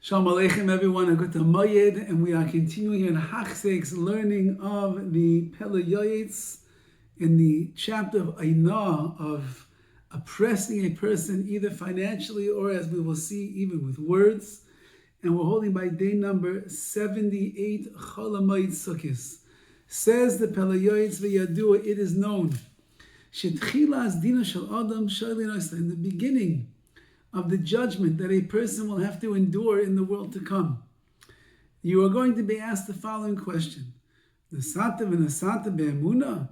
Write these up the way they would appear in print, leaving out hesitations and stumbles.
Shalom Aleichem, everyone. A good Moyed, and we are continuing in Hachsek's learning of the Pele Yoetz in the chapter of Ainah, of oppressing a person either financially or, as we will see, even with words. And we're holding by day number 78, Cholamoid Sukkis. Says the Pele Yoetz v'yadua, it is known, Shetchilas dina shel adam shaylin oisla, in the beginning of the judgment that a person will have to endure in the world to come, you are going to be asked the following question. Nasata v'nasata be'emunah?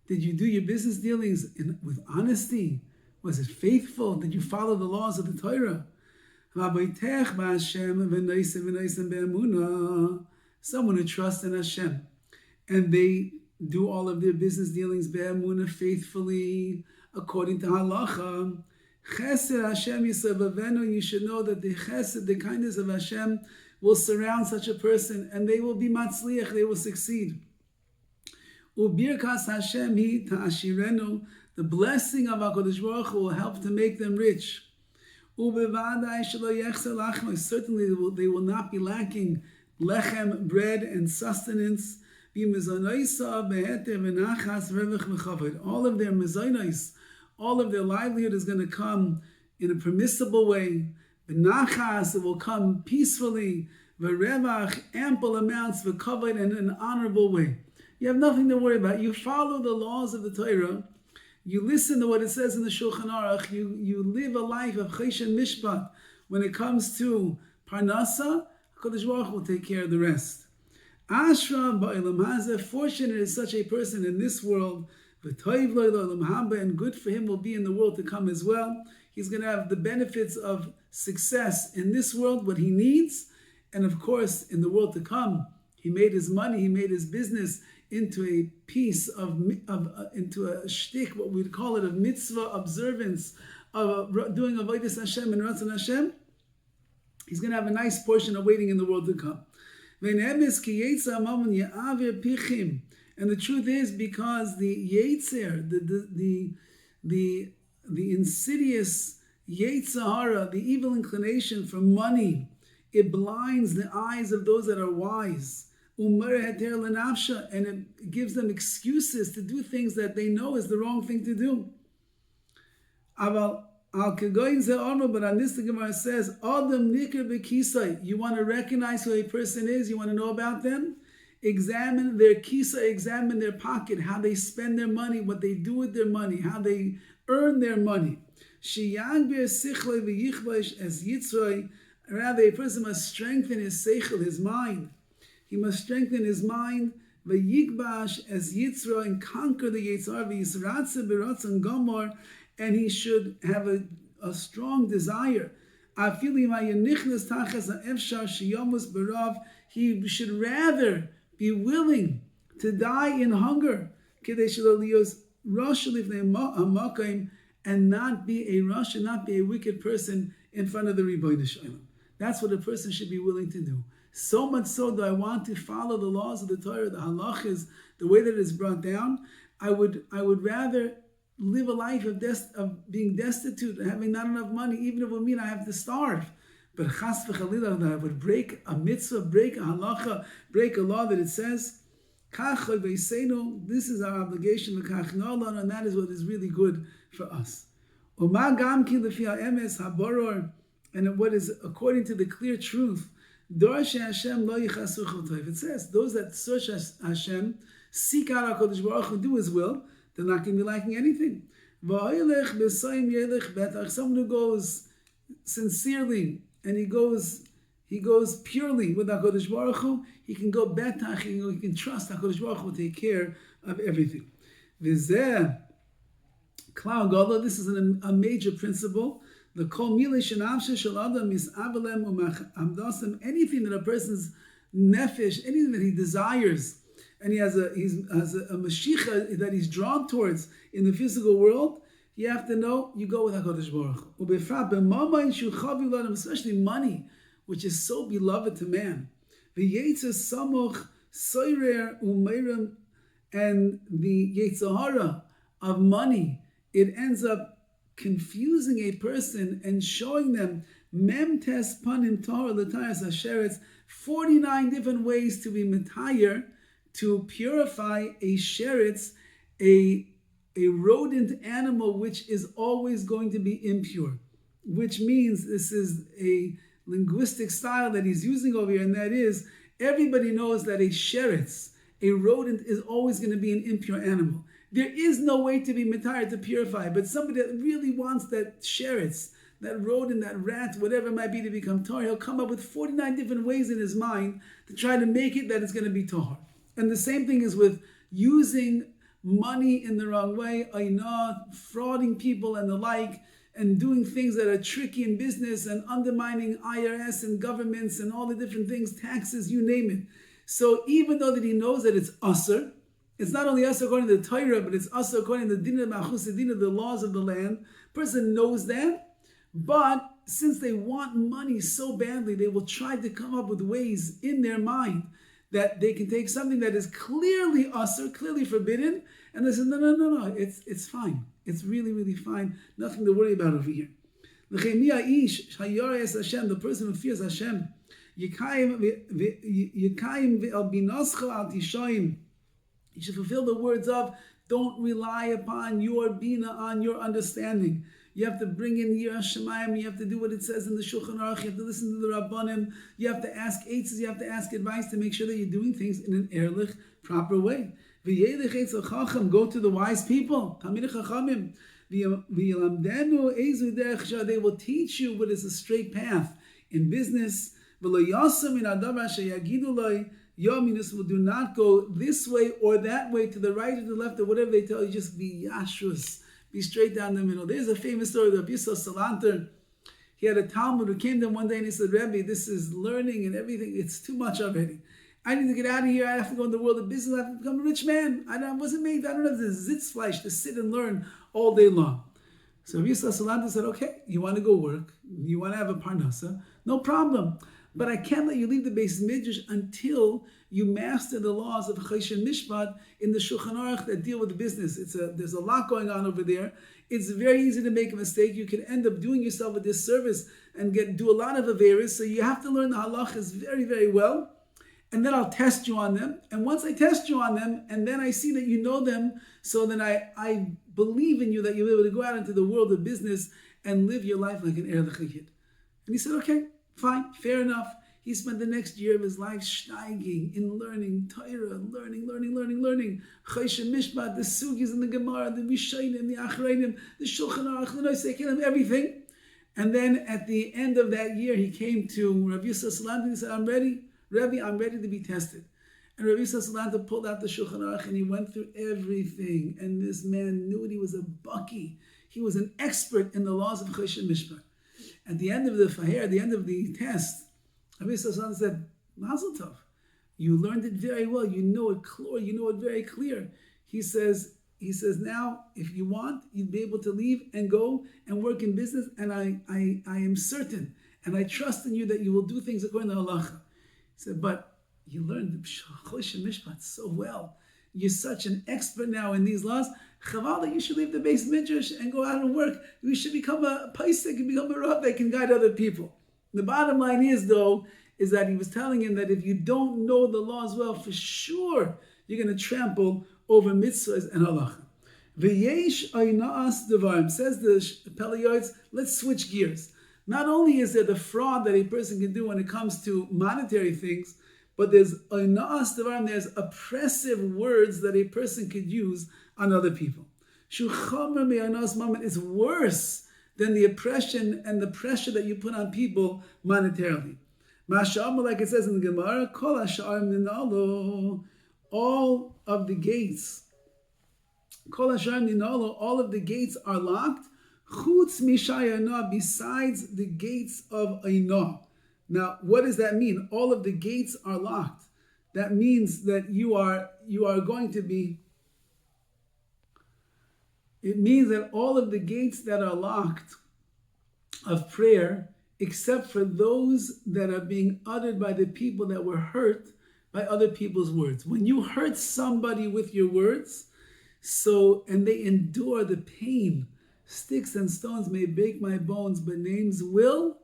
Did you do your business dealings with honesty? Was it faithful? Did you follow the laws of the Torah? Someone who trusts in Hashem and they do all of their business dealings be'emunah, faithfully, according to halacha. Chesed Hashem Yisavavenu, you should know that the chesed, the kindness of Hashem, will surround such a person and they will be matzliach, they will succeed. Ubirkas Hashem hi ta'ashirenu, the blessing of HaKadosh Baruch Hu will help to make them rich. Ubevadai shelo yechser lachmai, certainly they will not be lacking lechem, bread and sustenance. B'mizonoisa beheter v'nachas revach v'chavod, all of their mizonos, all of their livelihood is going to come in a permissible way. V'nachas, it will come peacefully. V'revach, ample amounts, v'kavod, in an honorable way. You have nothing to worry about. You follow the laws of the Torah. You listen to what it says in the Shulchan Aruch. You live a life of chesed mishpat. When it comes to parnasa, HaKadosh Baruch Hu will take care of the rest. Ashra ba'olam hazeh, fortunate is such a person in this world, and good for him will be in the world to come as well. He's going to have the benefits of success in this world, what he needs, and of course in the world to come. He made his money, he made his business into a piece into a shtick, what we'd call it, of mitzvah observance, of doing avodas Hashem and ratzon Hashem. He's going to have a nice portion awaiting in the world to come. And the truth is, because the Yetzer, the insidious Yetzirah, the evil inclination for money, it blinds the eyes of those that are wise. And it gives them excuses to do things that they know is the wrong thing to do. But on this, the Gemara says, you want to recognize who a person is, you want to know about them? Examine their kisa, examine their pocket, how they spend their money, what they do with their money, how they earn their money. Rather, a person must strengthen his seichel, his mind. He must strengthen his mind, v'yigbash as yitzra, and conquer the yitzar, v'yisratze b'ratzon gomor, and he should have a strong desire. He should rather be willing to die in hunger, and not be a rasha, not be a wicked person in front of the Rebbeinu Shalom. That's what a person should be willing to do. So much so that I want to follow the laws of the Torah, the halachas, the way that it is brought down. I would rather live a life of being destitute, having not enough money, even if it would mean I have to starve. But chas v'chalila, that I would break a mitzvah, break a halacha, break a law that it says, this is our obligation, and that is what is really good for us. And what is according to the clear truth, it says, those that search Hashem, seek out HaKadosh Baruch Hu, do His will, they're not going to be lacking anything. Someone who goes sincerely and he goes purely with HaKadosh Baruch Hu, he can go betach, he can trust HaKadosh Baruch Hu will take care of everything. This is a major principle. The kol milish nafshe shel adam is avalem u'amdasim, anything that a person's nefesh, anything that he desires, and he has a mashiach that he's drawn towards in the physical world, you have to know, you go with HaKadosh Baruch Hu. Especially money, which is so beloved to man. And the Yetzirah of money, it ends up confusing a person and showing them Memtes panim Torah l'tayas hasheretz, 49 different ways to be metayer, to purify a sheretz, a rodent animal which is always going to be impure. Which means this is a linguistic style that he's using over here, and that is, everybody knows that a sheretz, a rodent, is always going to be an impure animal. There is no way to be metayer, to purify, but somebody that really wants that sheretz, that rodent, that rat, whatever it might be, to become tahor, he'll come up with 49 different ways in his mind to try to make it that it's going to be tahor. And the same thing is with using money in the wrong way, frauding people and the like, and doing things that are tricky in business and undermining IRS and governments and all the different things, taxes, you name it. So even though that he knows that it's usr, it's not only usr according to the Torah, but it's usr according to the din of machus, the laws of the land. Person knows that, but since they want money so badly, they will try to come up with ways in their mind that they can take something that is clearly usr, clearly forbidden, and they say, no, it's fine. It's really, really fine. Nothing to worry about over here. The person who fears Hashem, you should fulfill the words of, don't rely upon your bina, on your understanding. You have to bring in Yirah Shamayim. You have to do what it says in the Shulchan Aruch. You have to listen to the Rabbanim. You have to ask eitzes. You have to ask advice to make sure that you're doing things in an ehrlich, proper way. Go to the wise people. They will teach you what is a straight path in business. Do not go this way or that way, to the right or the left or whatever they tell you. Just be yashrus. Be straight down the middle. There's a famous story of Rabbi Salanter. He had a Talmud who came to him one day and he said, Rabbi, this is learning and everything. It's too much already. I need to get out of here. I have to go in the world of business. I have to become a rich man. I wasn't made. I don't have the zitzfleisch to sit and learn all day long. So Rabbi Salanter said, okay, you want to go work. You want to have a parnasa. No problem. But I can't let you leave the Beis Midrash until you master the laws of Choshen Mishpat in the Shulchan Aruch that deal with the business. There's a lot going on over there. It's very easy to make a mistake. You can end up doing yourself a disservice and do a lot of averis. So you have to learn the halachas very, very well. And then I'll test you on them. And once I test you on them, and then I see that you know them, so then I believe in you that you'll be able to go out into the world of business and live your life like an erlich yid. And he said, okay. Fine, fair enough. He spent the next year of his life steiging in learning Torah, learning. Choshen Mishpat, the Sugis and the Gemara, the Rishayim, the Achreinim, the Shulchan Aruch, the Noisei, everything. And then at the end of that year, he came to Rabbi Salanter and he said, I'm ready. Rabbi, I'm ready to be tested. And Rabbi Salanter pulled out the Shulchan Aruch and he went through everything. And this man knew he was a baki. He was an expert in the laws of Choshen Mishpat. At the end of the faher, at the end of the test, Rabbi Salanter said, Mazel Tov, you learned it very well. You know it clear. You know it very clear. He says, now, if you want, you'd be able to leave and go and work in business. And I am certain, and I trust in you that you will do things according to halacha. He said, but you learned the Choshen Mishpat so well. You're such an expert now in these laws. Chaval, you should leave the Beis Midrash and go out and work. You should become a paisek and become a rav that can guide other people. The bottom line is, though, is that he was telling him that if you don't know the laws well, for sure you're going to trample over mitzvahs and halacha. V'yesh aynaas devarim, says the Pele Yoetz, let's switch gears. Not only is there the fraud that a person can do when it comes to monetary things, but there's aynaas devarim, there's oppressive words that a person could use on other people. Shuchamer me'aynaas mammon is worse than the oppression and the pressure that you put on people monetarily. Masha'am, like it says in the Gemara, Kol ha'sha'arim ninalo, all of the gates, Kol ha'sha'arim ninalo, all of the gates are locked, Chutz mishayana, besides the gates of Ainah. Now, what does that mean? All of the gates are locked. That means that you are going to be. It means that all of the gates that are locked of prayer, except for those that are being uttered by the people that were hurt by other people's words. When you hurt somebody with your words, and they endure the pain, sticks and stones may break my bones, but names will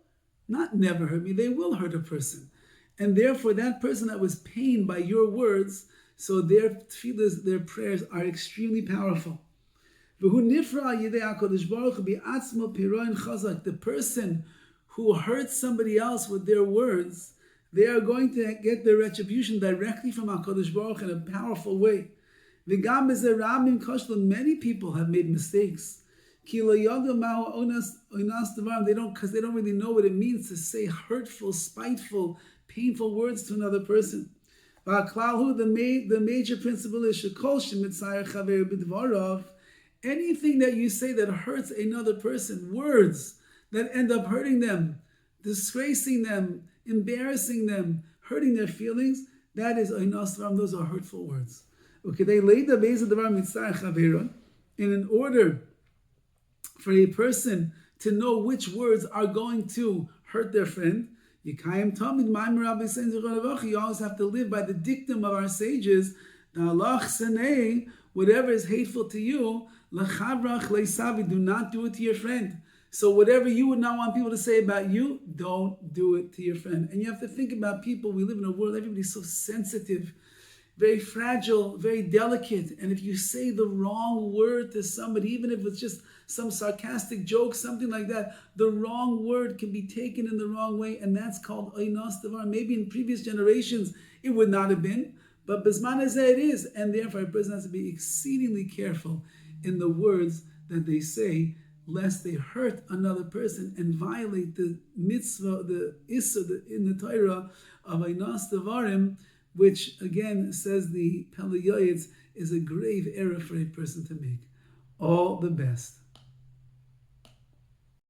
not never hurt me, they will hurt a person. And therefore, that person that was pained by your words, so their tefillahs, their prayers are extremely powerful. The person who hurts somebody else with their words, they are going to get their retribution directly from HaKadosh Baruch in a powerful way. Many people have made mistakes. They don't, because they don't really know what it means to say hurtful, spiteful, painful words to another person. The major principle is anything that you say that hurts another person, words that end up hurting them, disgracing them, embarrassing them, hurting their feelings, that is oinas dvarim, those are hurtful words. Okay, they laid the base of the mitzvah chaveron, and in order for a person to know which words are going to hurt their friend, you always have to live by the dictum of our sages, whatever is hateful to you, do not do it to your friend. So whatever you would not want people to say about you, don't do it to your friend. And you have to think about people. We live in a world, everybody's so sensitive, very fragile, very delicate. And if you say the wrong word to somebody, even if it's just some sarcastic joke, something like that, the wrong word can be taken in the wrong way. And that's called oinas davar. Maybe in previous generations, it would not have been. But Bisman Hazeh it is. And therefore, a person has to be exceedingly careful in the words that they say, lest they hurt another person and violate the mitzvah, the issa in the Torah of oinas davarim, which again says the Pele Yoetz is a grave error for a person to make. All the best.